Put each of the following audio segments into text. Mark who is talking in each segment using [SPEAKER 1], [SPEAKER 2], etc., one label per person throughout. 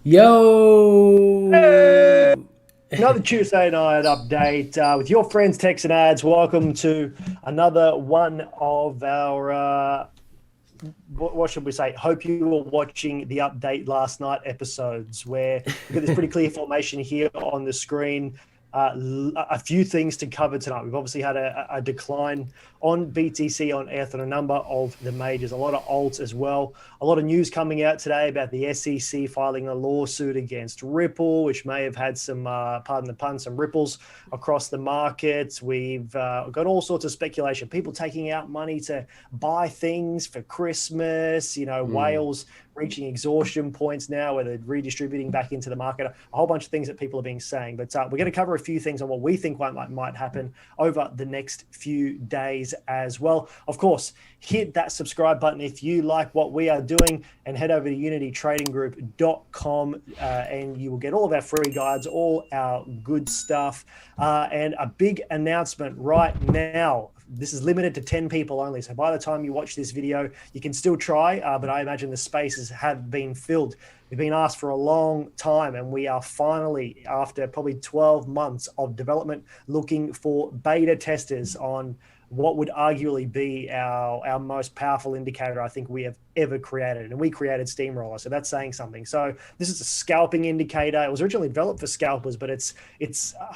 [SPEAKER 1] Yo!
[SPEAKER 2] Hey! Another Tuesday night update with your friends, Tex and Ads. Welcome to another one of our, what should we say? Hope you were watching the update last night episodes where we've got this pretty clear formation here on the screen. A few things to cover tonight. We've obviously had a decline on BTC on Earth and a number of the majors, a lot of alts as well. A lot of news coming out today about the SEC filing a lawsuit against Ripple, which may have had some, pardon the pun, some ripples across the markets. We've got all sorts of speculation, people taking out money to buy things for Christmas, whales reaching exhaustion points now where they're redistributing back into the market, a whole bunch of things that people are being saying. But we're going to cover a few things on what we think might happen over the next few days as well. Of course, hit that subscribe button if you like what we are doing and head over to unitytradinggroup.com and you will get all of our free guides, all our good stuff. And a big announcement right now. This is limited to 10 people only. So by the time you watch this video, you can still try, but I imagine the spaces have been filled. We've been asked for a long time, and we are finally, after probably 12 months of development, looking for beta testers on what would arguably be our most powerful indicator I think we have ever created. And we created Steamroller, so that's saying something. So this is a scalping indicator. It was originally developed for scalpers, but it's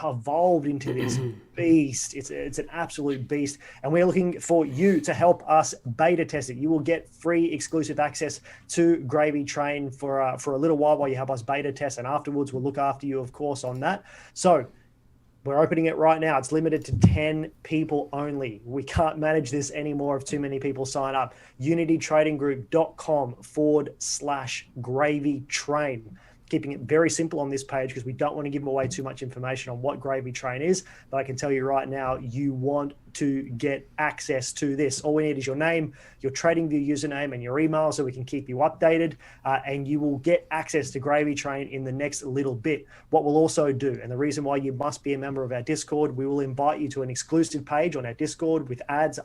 [SPEAKER 2] evolved into this beast. It's an absolute beast. And we're looking for you to help us beta test it. You will get free exclusive access to GRAVYTRAIN for a little while you help us beta test. And afterwards, we'll look after you, of course, on that. So we're opening it right now. It's limited to 10 people only. We can't manage this anymore if too many people sign up. unitytradinggroup.com/GRAVYTRAIN. Keeping it very simple on this page because we don't want to give away too much information on what GRAVYTRAIN is. But I can tell you right now, you want to get access to this. All we need is your name, your TradingView username, and your email so we can keep you updated. And you will get access to GRAVYTRAIN in the next little bit. What we'll also do, and the reason why you must be a member of our Discord, we will invite you to an exclusive page on our Discord with Ads,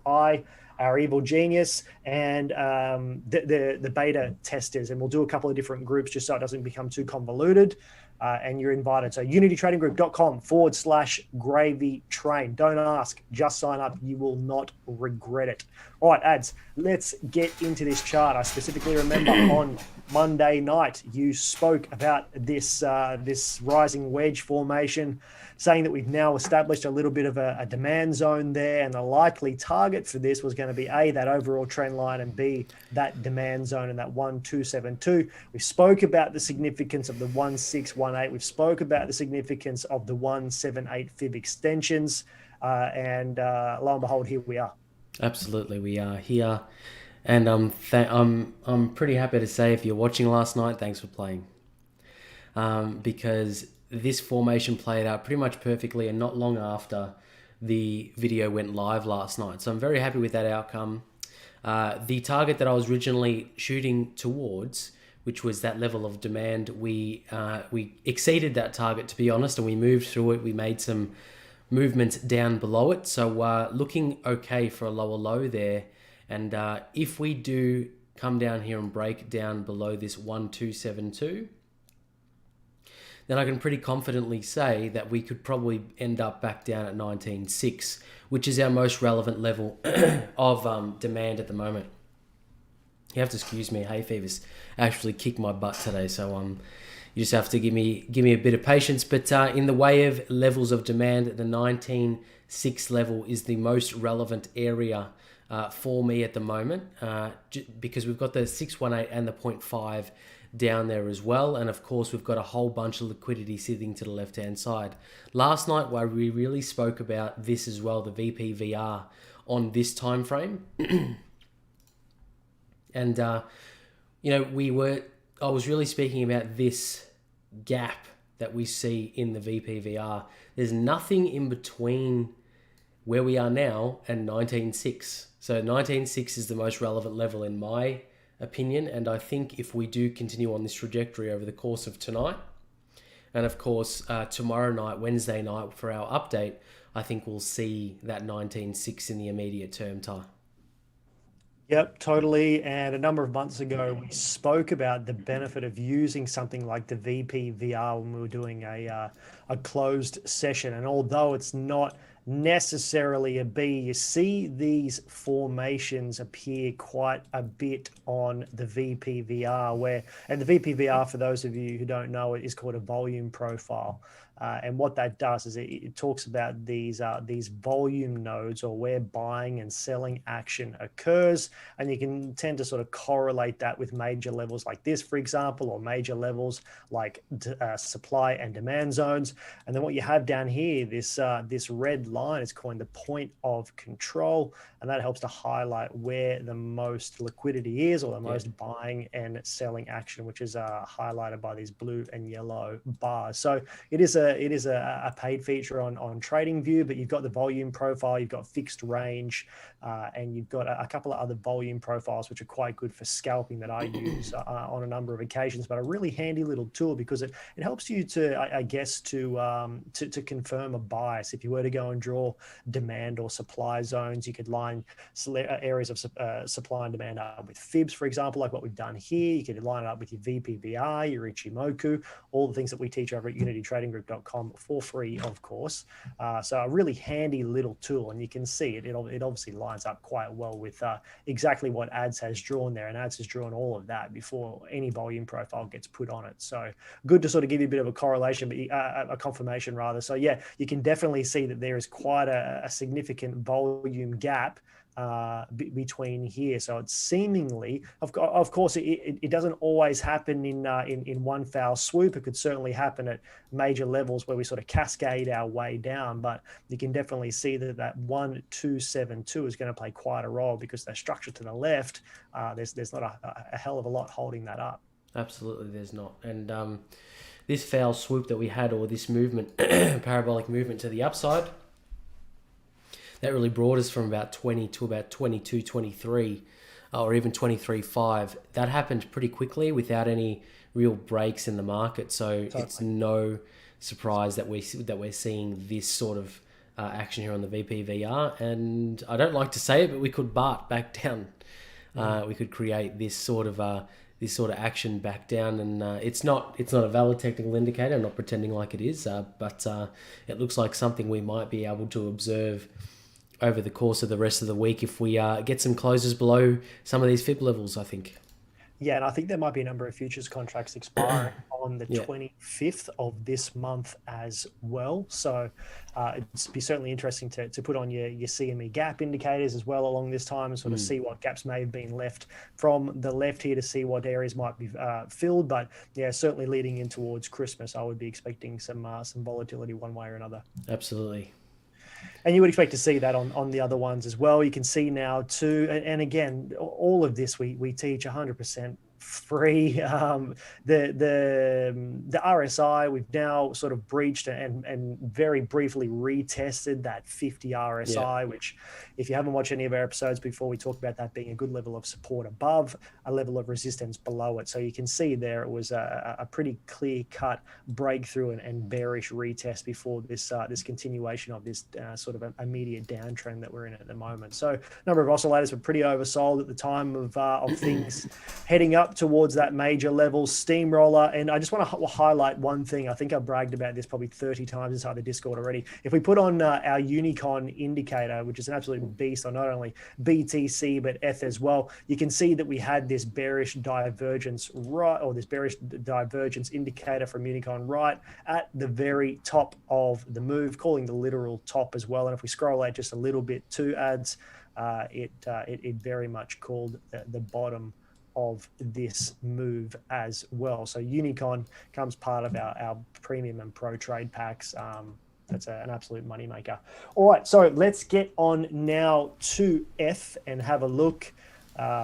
[SPEAKER 2] our evil genius, and the beta testers. And we'll do a couple of different groups just so it doesn't become too convoluted. and you're invited. So unitytradinggroup.com/GRAVYTRAIN. Don't ask, just sign up. You will not regret it. All right, ads, let's get into this chart. I specifically remember on Monday night, you spoke about this rising wedge formation, saying that we've now established a little bit of a demand zone there, and the likely target for this was going to be A, that overall trend line, and B, that demand zone in that 1272. We spoke about the significance of the 1618. We've spoke about the significance of the 178 fib extensions, and lo and behold, here we are.
[SPEAKER 1] Absolutely, we are here, and I'm pretty happy to say, if you're watching last night, thanks for playing, because this formation played out pretty much perfectly, and not long after the video went live last night. So I'm very happy with that outcome. The target that I was originally shooting towards, which was that level of demand, we exceeded that target, to be honest, and we moved through it. We made some movements down below it, so looking okay for a lower low there. And if we do come down here and break down below this 1272, then I can pretty confidently say that we could probably end up back down at 19.6, which is our most relevant level of demand at the moment. You have to excuse me, hay fevers actually kicked my butt today, so you just have to give me a bit of patience. But in the way of levels of demand, the 19.6 level is the most relevant area for me at the moment, because we've got the 618 and the 0.5 down there as well, and of course we've got a whole bunch of liquidity sitting to the left hand side. Last night, where we really spoke about this as well, the VPVR on this time frame, and I was really speaking about this gap that we see in the VPVR. There's nothing in between where we are now and 19.6. So 19.6 is the most relevant level in my opinion, and I think if we do continue on this trajectory over the course of tonight, and of course tomorrow night, Wednesday night, for our update, I think we'll see that 19.6 in the immediate term, Ty.
[SPEAKER 2] Yep, totally. And a number of months ago, we spoke about the benefit of using something like the VPVR when we were doing a closed session. And although it's not necessarily a B, you see these formations appear quite a bit on the VPVR, and the VPVR, for those of you who don't know, it is called a volume profile. And what that does is it talks about these volume nodes, or where buying and selling action occurs. And you can tend to sort of correlate that with major levels like this, for example, or major levels like supply and demand zones. And then what you have down here, this red line is called the point of control. And that helps to highlight where the most liquidity is, or the most buying and selling action, which is highlighted by these blue and yellow bars. So it is a paid feature on TradingView, but you've got the volume profile, you've got fixed range, and you've got a couple of other volume profiles, which are quite good for scalping, that I use on a number of occasions. But a really handy little tool, because it helps you to confirm a bias. If you were to go and draw demand or supply zones, you could line areas of supply and demand up with Fibs, for example, like what we've done here. You could line it up with your VPVR, your Ichimoku, all the things that we teach over at unitytradinggroup.com for free, of course. So a really handy little tool, and you can see it obviously lines up quite well with exactly what Ads has drawn there, and Ads has drawn all of that before any volume profile gets put on it. So good to sort of give you a bit of a correlation, but a confirmation rather. So yeah, you can definitely see that there is quite a significant volume gap between here. So it's seemingly, of course, it doesn't always happen in one foul swoop. It could certainly happen at major levels where we sort of cascade our way down, but you can definitely see that 1272 is going to play quite a role, because the structure to the left, there's not a hell of a lot holding that up.
[SPEAKER 1] Absolutely, there's not. And this foul swoop that we had, or this movement, parabolic movement to the upside, that really brought us from about 20 to about 22, 23, or even 23.5. That happened pretty quickly without any real breaks in the market. So totally. It's no surprise that we're seeing this sort of action here on the VPVR. And I don't like to say it, but we could BART back down. We could create this sort of this sort of action back down, and it's not a valid technical indicator. I'm not pretending like it is, but it looks like something we might be able to observe over the course of the rest of the week if we get some closes below some of these fib levels, I think.
[SPEAKER 2] Yeah, and I think there might be a number of futures contracts expiring on the
[SPEAKER 1] Yeah.
[SPEAKER 2] 25th of this month as well. So it'd be certainly interesting to put on your CME gap indicators as well along this time and sort of see what gaps may have been left from the left here to see what areas might be filled. But yeah, certainly leading in towards Christmas, I would be expecting some volatility one way or another.
[SPEAKER 1] Absolutely.
[SPEAKER 2] And you would expect to see that on the other ones as well. You can see now too, and again, all of this we teach 100% free. The RSI, we've now sort of breached and very briefly retested that 50 RSI, which if you haven't watched any of our episodes before, we talked about that being a good level of support above, a level of resistance below it. So you can see there it was a pretty clear cut breakthrough and bearish retest before this this continuation of this sort of immediate downtrend that we're in at the moment. So a number of oscillators were pretty oversold at the time of things heading up towards that major level steamroller. And I just want to highlight one thing. I think I bragged about this probably 30 times inside the Discord already. If we put on our Unicon indicator, which is an absolute beast on not only BTC but ETH as well, you can see that we had this bearish divergence this bearish divergence indicator from Unicon right at the very top of the move, calling the literal top as well. And if we scroll out just a little bit to ads, it very much called the bottom of this move as well. So Unicon comes part of our premium and pro trade packs. That's an absolute moneymaker. All right, so let's get on now to F and have a look.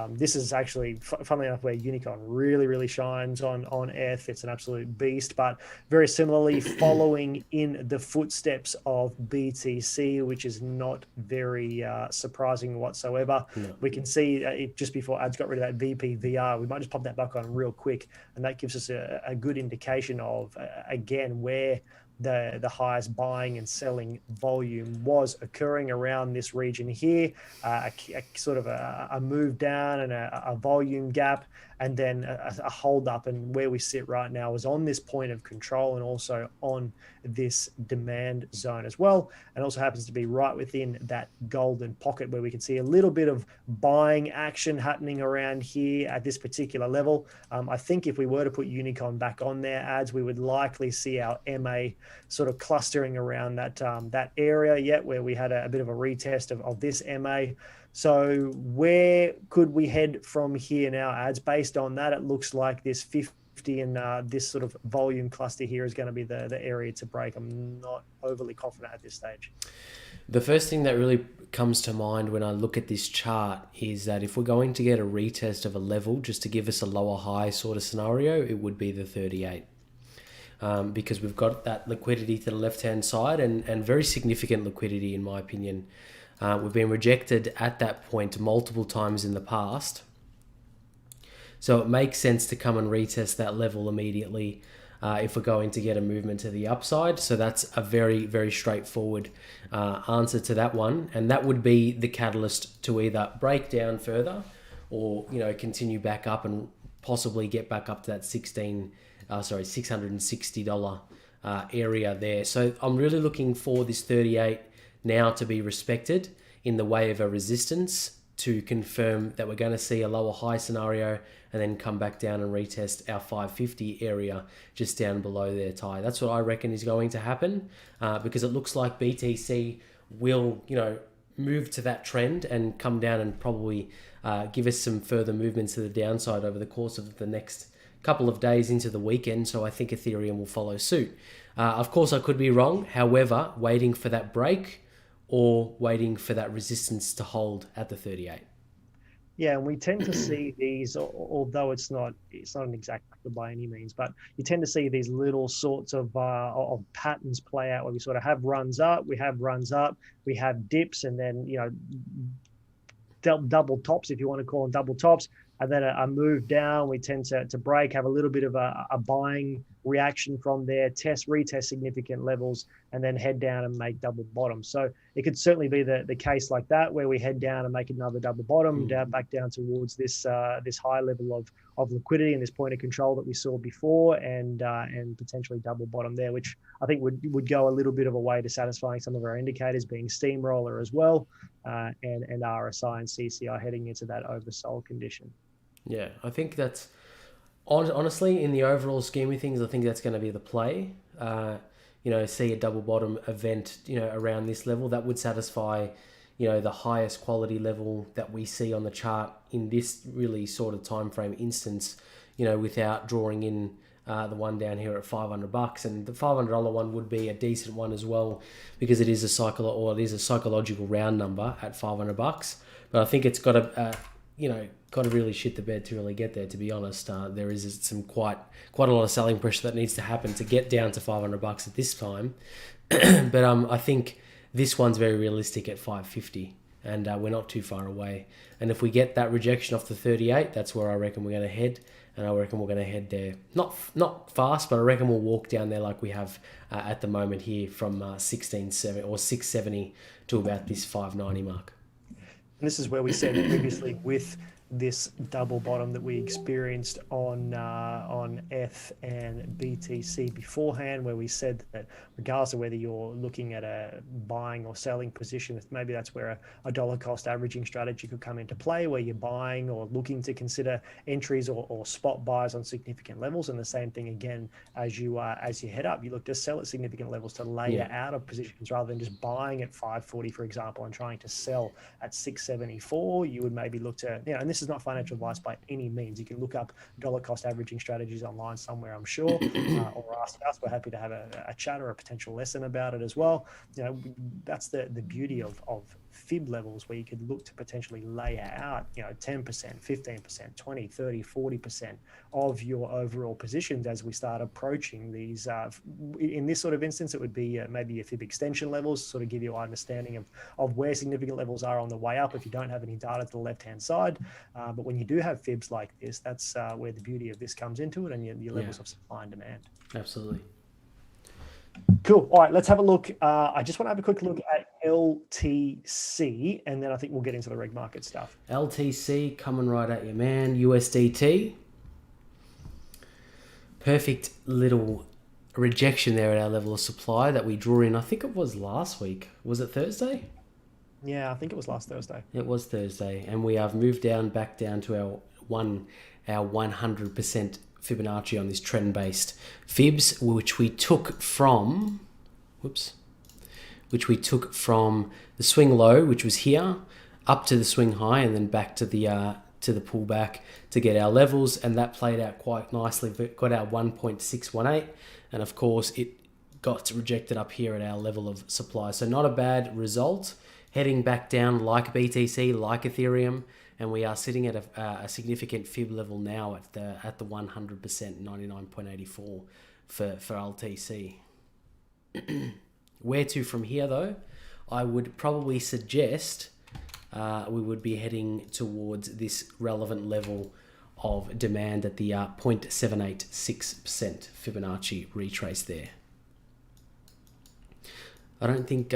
[SPEAKER 2] This is actually, funnily enough, where Unicon really shines on ETH. It's an absolute beast, but very similarly following in the footsteps of BTC, which is not very surprising whatsoever. No. We can see it just before ads got rid of that VPVR. We might just pop that back on real quick, and that gives us a good indication of, again, where the highest buying and selling volume was occurring around this region here, a sort of a move down and a volume gap, and then a hold up. And where we sit right now is on this point of control and also on this demand zone as well. And also happens to be right within that golden pocket where we can see a little bit of buying action happening around here at this particular level. I think if we were to put Unicon back on their ads, we would likely see our MA sort of clustering around that area yet where we had a bit of a retest of this MA. So where could we head from here now, ads? Based on that, it looks like this 50 and this sort of volume cluster here is going to be the area to break. I'm not overly confident at this stage.
[SPEAKER 1] The first thing that really comes to mind when I look at this chart is that if we're going to get a retest of a level just to give us a lower high sort of scenario, it would be the 38. Because we've got that liquidity to the left-hand side and very significant liquidity, in my opinion. We've been rejected at that point multiple times in the past. So it makes sense to come and retest that level immediately if we're going to get a movement to the upside. So that's a very straightforward answer to that one. And that would be the catalyst to either break down further or, continue back up and possibly get back up to that $660 area there. So I'm really looking for this 38 now to be respected in the way of a resistance to confirm that we're going to see a lower high scenario and then come back down and retest our 550 area just down below their tie. That's what I reckon is going to happen because it looks like BTC will, move to that trend and come down and probably give us some further movements to the downside over the course of the next couple of days into the weekend. So I think Ethereum will follow suit. Of course, I could be wrong. However, waiting for that break or waiting for that resistance to hold at the 38.
[SPEAKER 2] Yeah, and we tend to see these, although it's not an exact by any means, but you tend to see these little sorts of patterns play out where we sort of have runs up, we have dips, and then double tops, if you want to call them double tops, and then a move down. We tend to break, have a little bit of a buying reaction from there, retest significant levels, and then head down and make double bottom. So it could certainly be the case like that, where we head down and make another double bottom, back down towards this high level of liquidity and this point of control that we saw before, and potentially double bottom there, which I think would go a little bit of a way to satisfying some of our indicators, being steamroller as well, and RSI and CCI heading into that oversold condition.
[SPEAKER 1] Yeah, I think that's honestly, in the overall scheme of things, I think that's going to be the play. See a double bottom event, around this level that would satisfy, the highest quality level that we see on the chart in this really sort of time frame instance, without drawing in the one down here at $500, and the $500 one would be a decent one as well, because it is a psychological round number at $500. But I think it's got to really shit the bed to really get there. To be honest, there is some quite a lot of selling pressure that needs to happen to get down to $500 at this time. But I think this one's very realistic at $550, and we're not too far away. And if we get that rejection off the 38, that's where I reckon we're going to head. And I reckon we're going to head there. Not fast, but I reckon we'll walk down there like we have at the moment here from 1670 or 670 to about this 590 mark.
[SPEAKER 2] And this is where we said previously with this double bottom that we experienced on F and BTC beforehand, where we said that regardless of whether you're looking at a buying or selling position, maybe that's where a dollar cost averaging strategy could come into play, where you're buying or looking to consider entries or spot buys on significant levels. And the same thing again, as you head up, you look to sell at significant levels to layer out of positions rather than just buying at 540, for example, and trying to sell at 674. You would maybe look to, and this is not financial advice by any means. You can look up dollar cost averaging strategies online somewhere, I'm sure, or ask us. We're happy to have a chat or a potential lesson about it as well. That's the beauty of fib levels, where you could look to potentially layer out 10%, 15%, 20, 30, 40% of your overall positions as we start approaching these. In this sort of instance, it would be maybe your fib extension levels, sort of give you an understanding of where significant levels are on the way up if you don't have any data to the left hand side. But when you do have fibs like this, that's where the beauty of this comes into it, and your levels of supply and demand.
[SPEAKER 1] Absolutely.
[SPEAKER 2] Cool. All right, let's have a look. I just want to have a quick look at LTC, and then I think we'll get into the reg market stuff.
[SPEAKER 1] LTC coming right at you, man. USDT. Perfect little rejection there at our level of supply that we drew in. I think it was last week. Was it Thursday?
[SPEAKER 2] Yeah, I think it was last Thursday.
[SPEAKER 1] It was Thursday, and we have moved back down to our 100% Fibonacci on this trend-based fibs, which we took from the swing low, which was here, up to the swing high, and then back to the pullback to get our levels, and that played out quite nicely. We got our 1.618, and of course it got rejected up here at our level of supply. So not a bad result. Heading back down like BTC, like Ethereum, and we are sitting at a significant fib level now at the 100%, 99.84 for LTC. Where to from here though? I would probably suggest we would be heading towards this relevant level of demand at the 0.786% Fibonacci retrace there. I don't think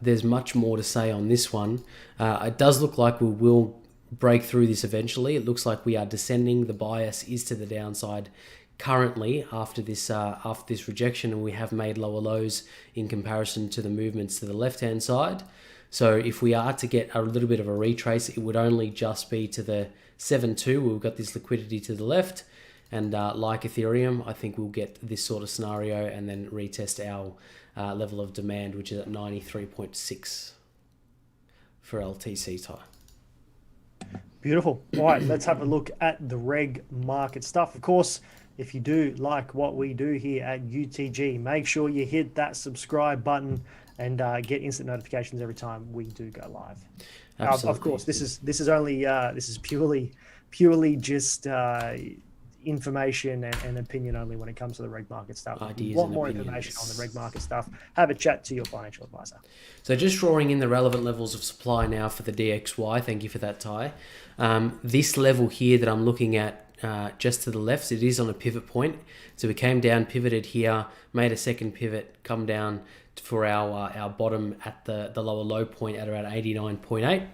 [SPEAKER 1] there's much more to say on this one. It does look like we will break through this eventually. It looks like we are descending. The bias is to the downside currently after this rejection, and we have made lower lows in comparison to the movements to the left-hand side. So if we are to get a little bit of a retrace, it would only just be to the 7.2. We've got this liquidity to the left, and like Ethereum, I think we'll get this sort of scenario and then retest our level of demand, which is at 93.6 for LTC tie.
[SPEAKER 2] Beautiful. All right, let's have a look at the reg market stuff. Of course, if you do like what we do here at UTG, make sure you hit that subscribe button and get instant notifications every time we do go live. Of course, this is purely just information and opinion only when it comes to the reg market stuff. If you want more information on the reg market stuff, have a chat to your financial advisor.
[SPEAKER 1] So just drawing in the relevant levels of supply now for the DXY. Thank you for that, Ty. This level here that I'm looking at just to the left, it is on a pivot point. So we came down, pivoted here, made a second pivot, come down for our bottom at the lower low point at around 89.8.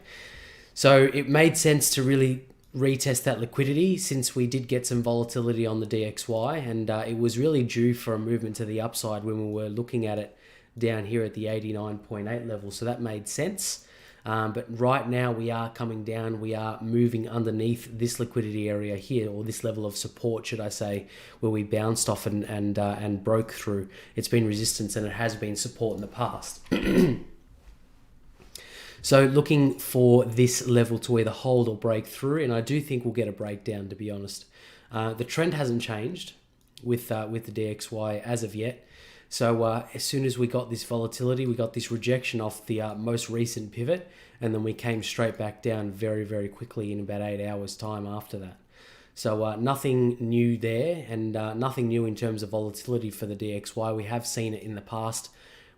[SPEAKER 1] So it made sense to really retest that liquidity since we did get some volatility on the DXY, and it was really due for a movement to the upside when we were looking at it down here at the 89.8 level, so that made sense. But right now we are coming down, we are moving underneath this liquidity area here, or this level of support, should I say, where we bounced off and broke through. It's been resistance and it has been support in the past. So looking for this level to either hold or break through, and I do think we'll get a breakdown, to be honest. The trend hasn't changed with the DXY as of yet. So as soon as we got this volatility, we got this rejection off the most recent pivot, and then we came straight back down very, very quickly in about 8 hours time after that. So nothing new there, and nothing new in terms of volatility for the DXY. We have seen it in the past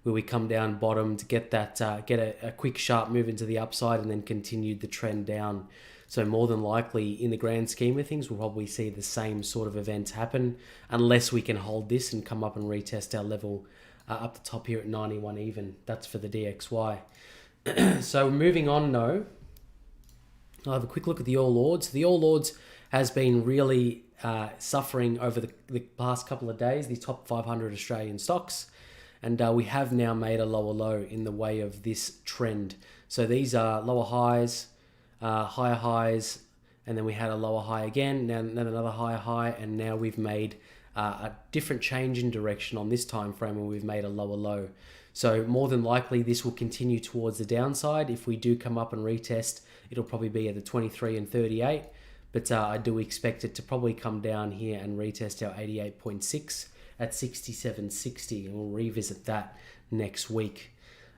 [SPEAKER 1] where we come down bottom to get that get a quick sharp move into the upside and then continued the trend down. So more than likely, in the grand scheme of things, we'll probably see the same sort of events happen unless we can hold this and come up and retest our level up the top here at 91 even. That's for the DXY. So moving on now, I'll have a quick look at the All Ords. The All Ords has been really suffering over the past couple of days, the top 500 Australian stocks. And we have now made a lower low in the way of this trend. So these are lower highs, higher highs, and then we had a lower high again, then another higher high, and now we've made a different change in direction on this time frame where we've made a lower low. So more than likely this will continue towards the downside. If we do come up and retest, it'll probably be at the 23 and 38, but I do expect it to probably come down here and retest our 88.6 at 67.60, and we'll revisit that next week.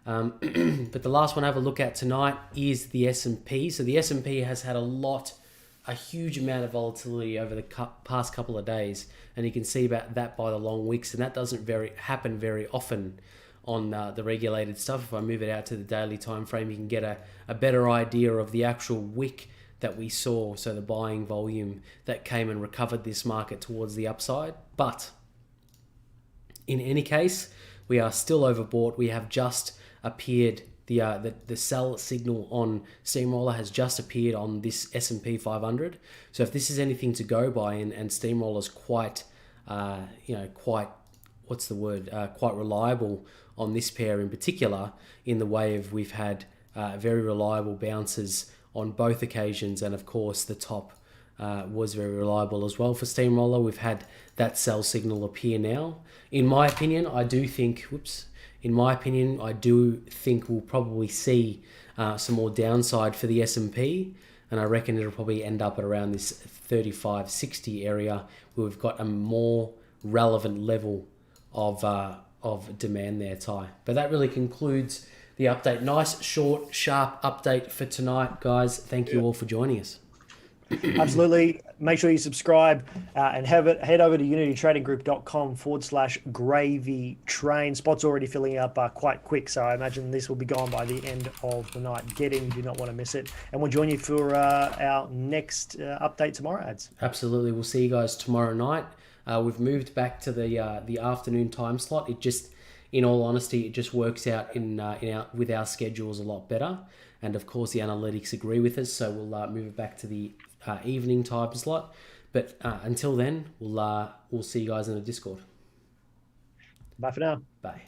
[SPEAKER 1] But the last one I have a look at tonight is the S&P. So the S&P has had a huge amount of volatility over the past couple of days, and you can see about that by the long wicks, and that doesn't happen very often on the regulated stuff. If I move it out to the daily time frame, you can get a better idea of the actual wick that we saw, so the buying volume that came and recovered this market towards the upside. But in any case, we are still overbought. We have just appeared, the sell signal on Steamroller has just appeared on this S&P 500. So if this is anything to go by, and Steamroller's quite reliable on this pair in particular, in the way of we've had very reliable bounces on both occasions, and of course the top was very reliable as well for Steamroller. We've had that sell signal appear now. In my opinion, I do think we'll probably see some more downside for the S&P, and I reckon it'll probably end up at around this 35.60 area where we've got a more relevant level of demand there, Ty. But that really concludes the update. Nice, short, sharp update for tonight, guys. Thank you all for joining us.
[SPEAKER 2] Absolutely. Make sure you subscribe and head over to unitytradinggroup.com/GRAVYTRAIN. Spot's already filling up quite quick, so I imagine this will be gone by the end of the night. Get in, you do not want to miss it. And we'll join you for our next update tomorrow, Ads.
[SPEAKER 1] Absolutely. We'll see you guys tomorrow night. We've moved back to the afternoon time slot. It just, in all honesty, it just works out with our schedules a lot better. And of course, the analytics agree with us, so we'll move it back to the evening time slot. But until then, we'll see you guys in the Discord.
[SPEAKER 2] Bye for now.
[SPEAKER 1] Bye.